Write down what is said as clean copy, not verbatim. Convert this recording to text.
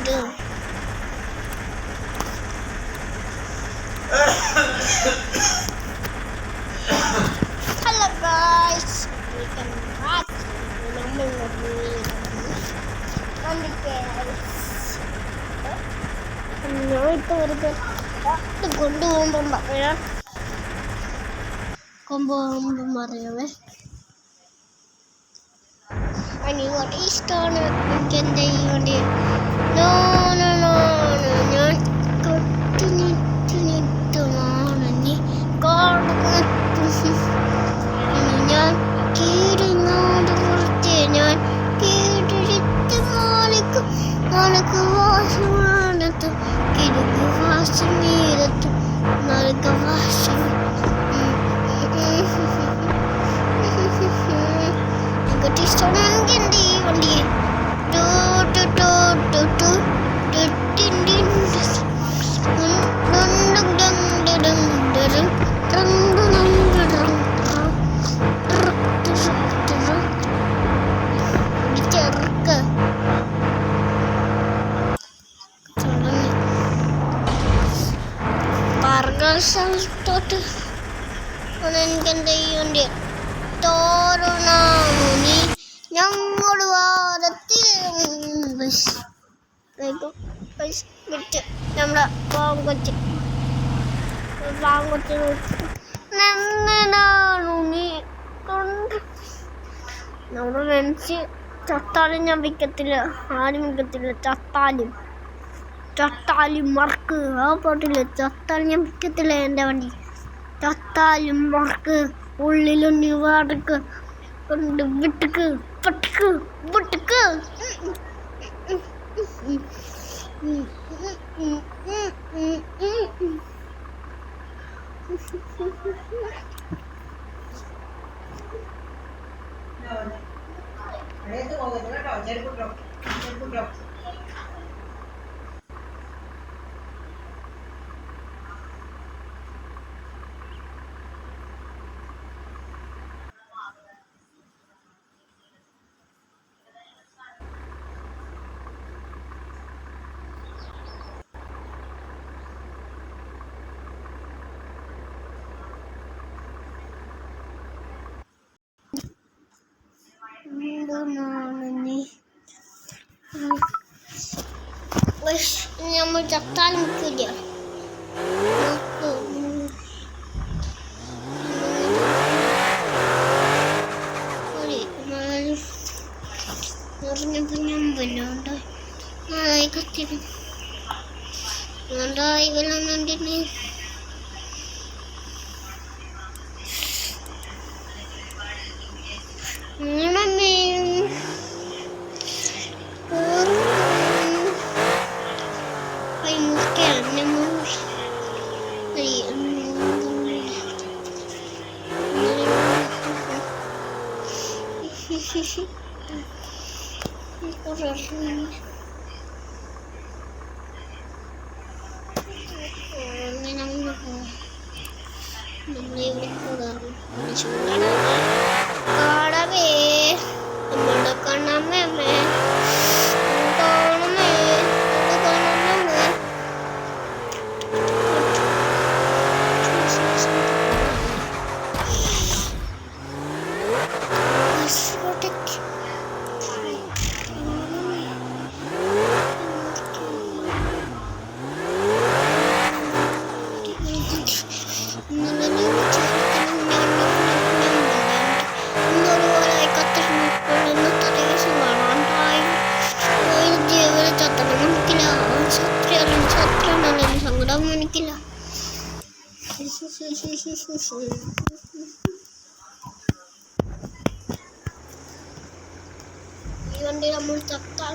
ഉണ്ട്. Hello guys, welcome back. നമ്മൾ ഞാൻ ഇപ്പോൾ വെറുതെ കൊണ്ടുപോകുമ്പം പറയാവേ അനിങ്ങോട്ട് ഇഷ്ടമാണ് എനിക്ക്. എന്താ ഈ വണ്ടി ഞാൻ കൊട്ടുനിട്ടുമാണി ഞാൻ കീഴിനോട് പുറത്തെ ഞാൻ കീഴിട്ട് മാളിക്കും മലക്ക് വാസമാനത്ത് കിഴക്ക് വാസമീരത്ത് നൽക വാസം ഇഷ്ടമാണെങ്കിൽ എൻ്റെ ഈ വണ്ടിയെ സ്ഥലത്തോട്ട് എനിക്കെൻ്റെ ഈ വണ്ടി തോരണി ഞങ്ങൾ വാദത്തിൽ വിട്ട് നമ്മുടെ പാങ്കൊച്ചി നമ്മുടെ ഫ്രണ്ട്സ് ചത്താലും ഞാൻ വിൽക്കത്തില്ല, ആരും വിൽക്കത്തില്ല. ചത്താലും മറക്ക് ആ പാട്ടില്ല. ചത്താലും ഞാൻ വിൽക്കത്തില്ല എൻ്റെ വണ്ടി. ചത്താലും മറക്ക് ഉള്ളിലൊന്ന് വാടക്ക് കൊണ്ട് വിട്ടുക്ക് പട്ടുക്ക് വിട്ടുക്ക്. നമ്മൾ ചത്താലും കിട്ടില്ല. ഈ വണ്ടി നമ്മൾ ചത്താൽ